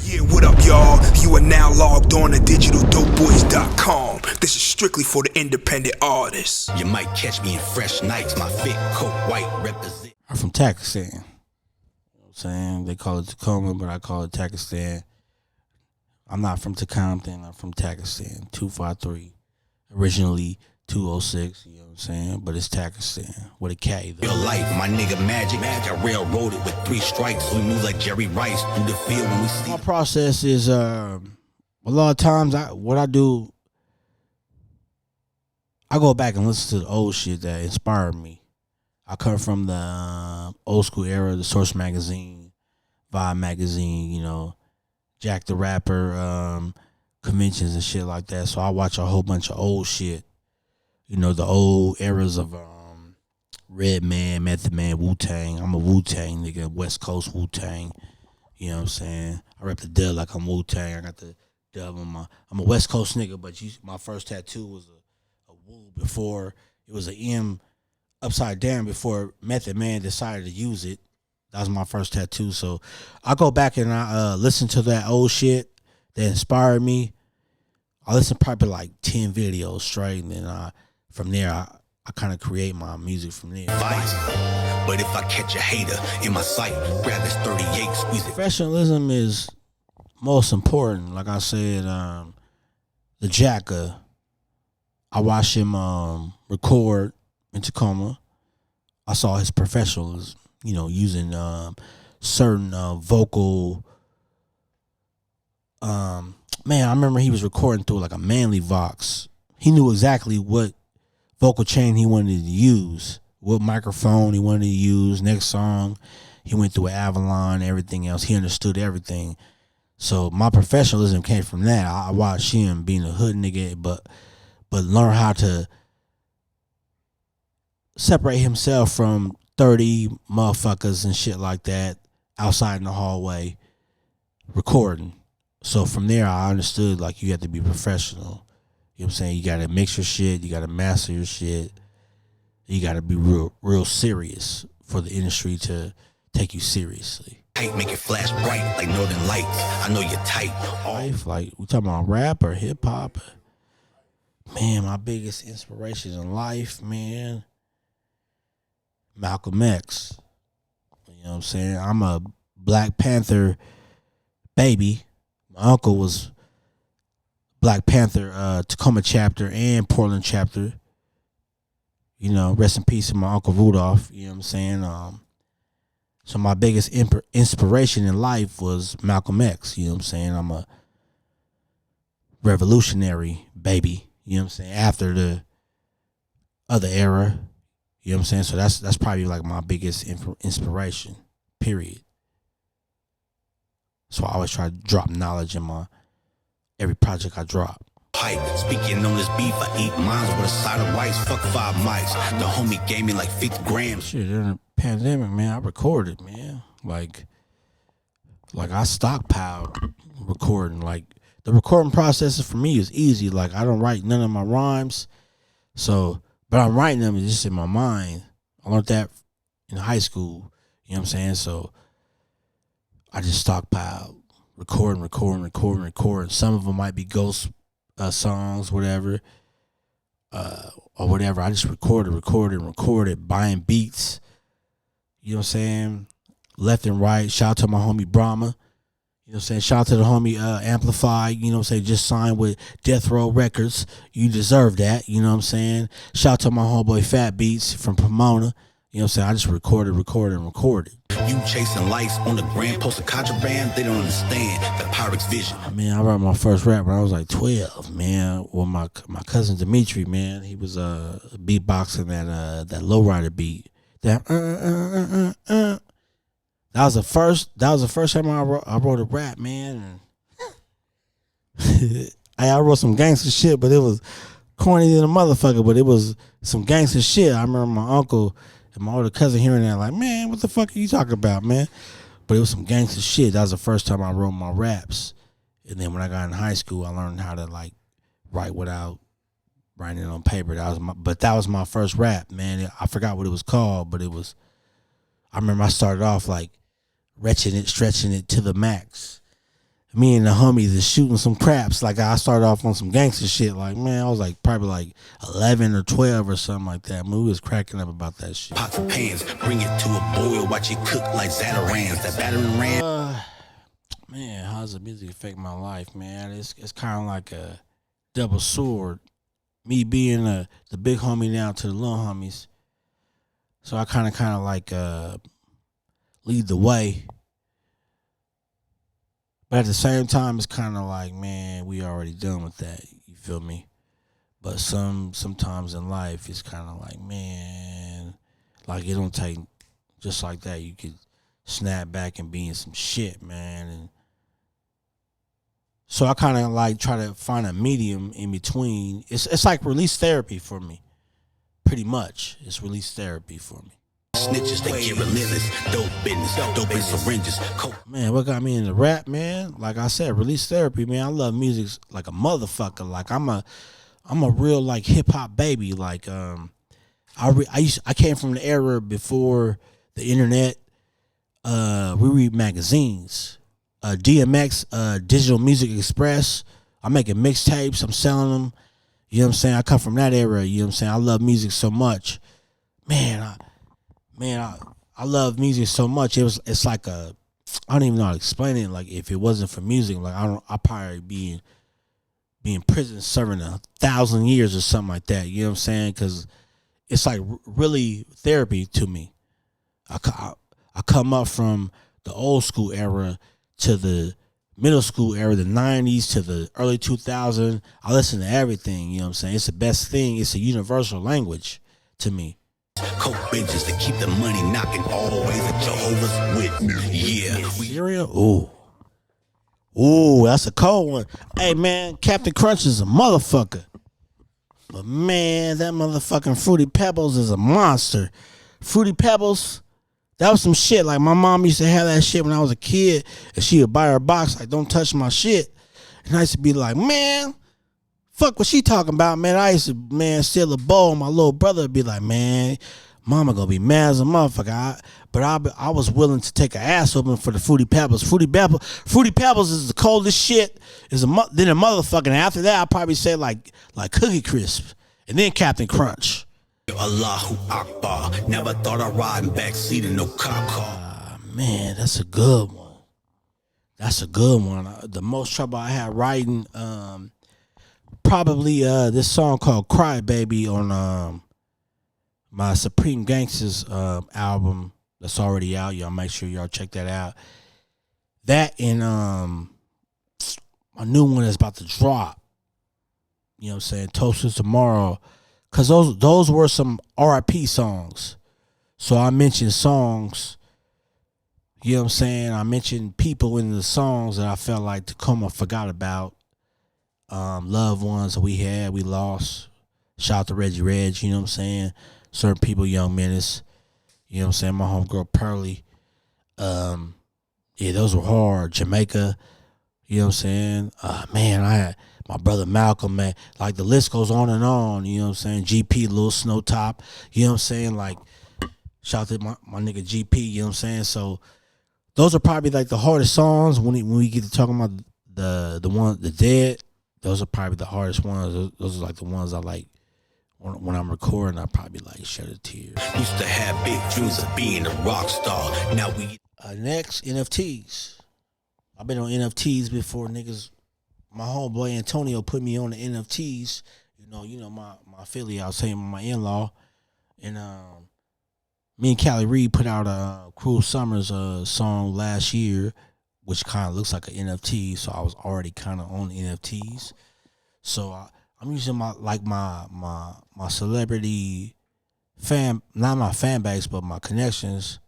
Yeah, what up, y'all? You are now logged on to digitalDopeBoys.com. This is strictly for the independent artists. You might catch me in fresh nights, my fit coat white represent. I'm from Pakistan. You know what I'm saying? They call it Tacoma, but I call it Pakistan. I'm not from Tecumseh, I'm from Pakistan. 253. Originally 206, you know what I'm saying? But it's Pakistan with a K though. Real life, my nigga Magic. I railroaded with 3 strikes. We move like Jerry Rice through the field when we see. My process is a lot of times what I do, I go back and listen to the old shit that inspired me. I come from the old school era, the Source magazine, Vibe magazine, you know, Jack the Rapper, conventions and shit like that. So I watch a whole bunch of old shit. You know, the old eras of Redman, Method Man, Wu-Tang. I'm a Wu-Tang nigga, West Coast Wu-Tang. You know what I'm saying? I rep the dub like I'm Wu-Tang. I got the dub on my. I'm a West Coast nigga, but my first tattoo was a Wu before it was an M upside down before Method Man decided to use it. That was my first tattoo. So I go back and I listen to that old shit that inspired me. I listen probably like 10 videos straight, and then from there I kind of create my music from there. But if I catch a hater in my sight, grab this 38, squeeze it. Professionalism is most important. Like I said, the Jacker, I watched him record in Tacoma. I saw his professionalism, you know, using certain vocal. Man, I remember he was recording through like a Manly Vox. He knew exactly what vocal chain he wanted to use, what microphone he wanted to use. Next song, he went through Avalon, everything else. He understood everything. So my professionalism came from that. I watched him being a hood nigga, but learn how to separate himself from 30 motherfuckers and shit like that outside in the hallway recording. So from there, I understood, like, you have to be professional. You know what I'm saying? You got to mix your shit. You got to master your shit. You got to be real serious for the industry to take you seriously. Make it flash bright like Northern Lights. I know you're tight. Life, like, we talking about rap or hip hop. Man, my biggest inspiration in life, man, Malcolm X. You know what I'm saying? I'm a Black Panther baby. My uncle was Black Panther, Tacoma chapter and Portland chapter. You know, rest in peace to my Uncle Rudolph. You know what I'm saying? So my biggest inspiration in life was Malcolm X. You know what I'm saying? I'm a revolutionary baby. You know what I'm saying? After the other era. You know what I'm saying? So that's probably like my biggest inspiration, period. So I always try to drop knowledge in every project I drop. Hype, speaking on this beef, I eat mines with a side of rice. Fuck 5 mics. The homie gave me like 50 grams. Shit, during the pandemic, man, I recorded, man. Like I stockpiled recording. Like, the recording process for me is easy. Like, I don't write none of my rhymes. So, but I'm writing them just in my mind. I learned that in high school. You know what I'm saying? So I just stockpiled, recording. Some of them might be ghost songs, whatever, or whatever. I just recorded, buying beats. You know what I'm saying? Left and right. Shout out to my homie Brahma. You know what I'm saying? Shout out to the homie Amplify. You know what I'm saying? Just signed with Death Row Records. You deserve that. You know what I'm saying? Shout out to my homeboy Fat Beats from Pomona. You know what I'm saying? I just recorded. You chasing lights on the grand post of contraband, they don't understand the Pyrex vision. Man, I wrote my first rap when I was like 12, man. Well, my cousin Dimitri, man, he was beatboxing that lowrider beat. That was the first time I wrote a rap, man. I wrote some gangster shit, but it was corny than a motherfucker, but it was some gangster shit. I remember my uncle and my older cousin hearing that, like, man, what the fuck are you talking about, man? But it was some gangster shit. That was the first time I wrote my raps. And then when I got in high school, I learned how to, like, write without writing it on paper. That was my first rap, man. I forgot what it was called, but I remember I started off like stretching it to the max. me and the homies is shooting some craps. Like I started off on some gangster shit. Like, man, I was like probably like 11 or 12 or something like that. Man, we was cracking up about that shit. Pots and pans, bring it to a boil, watch it cook like Zatarans. That battering ram. Man, how does the music affect my life, man? It's kind of like a double sword. Me being the big homie now to the little homies. So I kind of like lead the way. But at the same time, it's kind of like, man, we already done with that. You feel me? But sometimes in life, it's kind of like, man, like it don't take just like that. You could snap back and be in some shit, man. And so I kind of like try to find a medium in between. It's like release therapy for me. Pretty much, it's release therapy for me. Snitches, they get relentless. Dope business, dope and syringes. Man, what got me into rap, man? Like I said, release therapy, man. I love music like a motherfucker. Like I'm a real like hip hop baby. Like I came from the era before the internet. We read magazines. DMX, Digital Music Express. I'm making mixtapes. I'm selling them. You know what I'm saying? I come from that era. You know what I'm saying? I love music so much. Man, I love music so much. It's like I don't even know how to explain it. Like if it wasn't for music, like I'd probably be in prison serving 1,000 years or something like that. You know what I'm saying? Because it's like really therapy to me. I come up from the old school era to the middle school era, the 90s to the early 2000s. I listen to everything. You know what I'm saying? It's the best thing. It's a universal language to me. Coke benches to keep the money knocking, always a Jehovah's Witness. Yeah. Cereal? Ooh, that's a cold one. Hey, man, Captain Crunch is a motherfucker. But, man, that motherfucking Fruity Pebbles is a monster. Fruity Pebbles, that was some shit. Like, my mom used to have that shit when I was a kid, and she would buy her box, like, don't touch my shit. And I used to be like, man, fuck what she talking about, man. I used to, man, steal a bowl. My little brother would be like, man, mama gonna be mad as a motherfucker. I was willing to take an ass open for the Fruity Pebbles. Fruity Pebbles is the coldest shit. Then a motherfucker. And after that, I'll probably say like Cookie Crisp, and then Captain Crunch. Allahu Akbar. Never thought I'd ride in backseat in no cop car. Man, that's a good one. That's a good one. The most trouble I had writing, probably this song called Cry Baby on my Supreme Gangsters album that's already out. Y'all make sure y'all check that out. That and my new one is about to drop. You know what I'm saying? Toasters Tomorrow. Cause those were some R.I.P. songs. So I mentioned songs. You know what I'm saying? I mentioned people in the songs that I felt like Tacoma forgot about. Loved ones that we lost. Shout out to Reggie Reg, you know what I'm saying? Certain people, Young Menace, you know what I'm saying? My homegirl Pearly. Yeah, those were hard. Jamaica, you know what I'm saying? Man, I had my brother Malcolm, man. Like the list goes on and on, you know what I'm saying? GP, Lil Snow Top, you know what I'm saying? Like, shout out to my nigga GP, you know what I'm saying? So those are probably like the hardest songs when we get to talking about the dead. Those are probably the hardest ones. Those are like the ones I like. When I'm recording, I probably like shed a tear. Used to have big dreams of being a rock star. Now we next NFTs. I've been on NFTs before, niggas. My homeboy Antonio put me on the NFTs. You know my affiliate. I was saying my in-law, and me and Callie Reed put out a Cruel Summers song last year, which kind of looks like an NFT. So I was already kind of on NFTs. So I'm using my celebrity fan, not my fan base, but my connections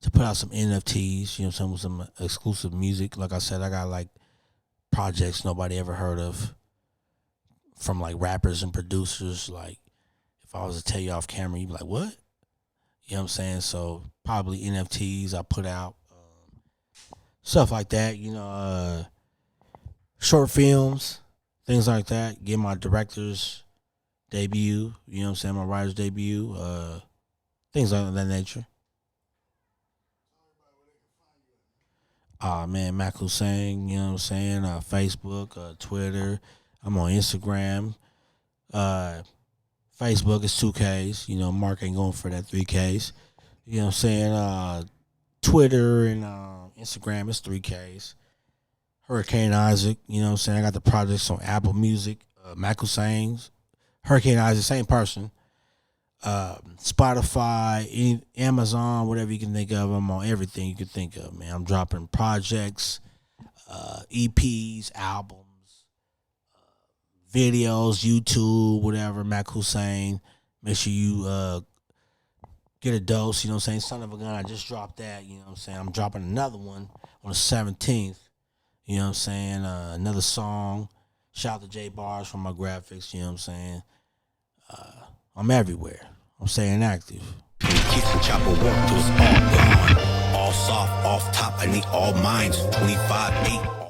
to put out some NFTs, you know what I'm saying, with some exclusive music. Like I said, I got like projects nobody ever heard of from like rappers and producers. Like if I was to tell you off camera, you'd be like, what? You know what I'm saying? So probably NFTs I put out, stuff like that, short films, things like that. Get my director's debut, you know what I'm saying, my writer's debut, things like that nature. Man, Makkk Hussien, you know what I'm saying? Facebook, Twitter. I'm on Instagram. Facebook is 2Ks. You know, Mark ain't going for that 3Ks. You know what I'm saying? Twitter and Instagram is 3Ks. Hurricane Isaac, you know what I'm saying? I got the projects on Apple Music, Makkk Hussien's, Hurricane Isaac, same person. Spotify, Amazon, whatever you can think of. I'm on everything you can think of, man. I'm dropping projects, EPs, albums, videos, YouTube, whatever, Makkk Hussien. Make sure you get a dose, you know what I'm saying? Son of a Gun, I just dropped that, you know what I'm saying? I'm dropping another one on the 17th, you know what I'm saying? Another song. Shout out to J Bars from my graphics, you know what I'm saying? I'm everywhere. I'm staying active. Kitchen chopper work till it's all gone. All soft, off top, I need all mines. 25-8.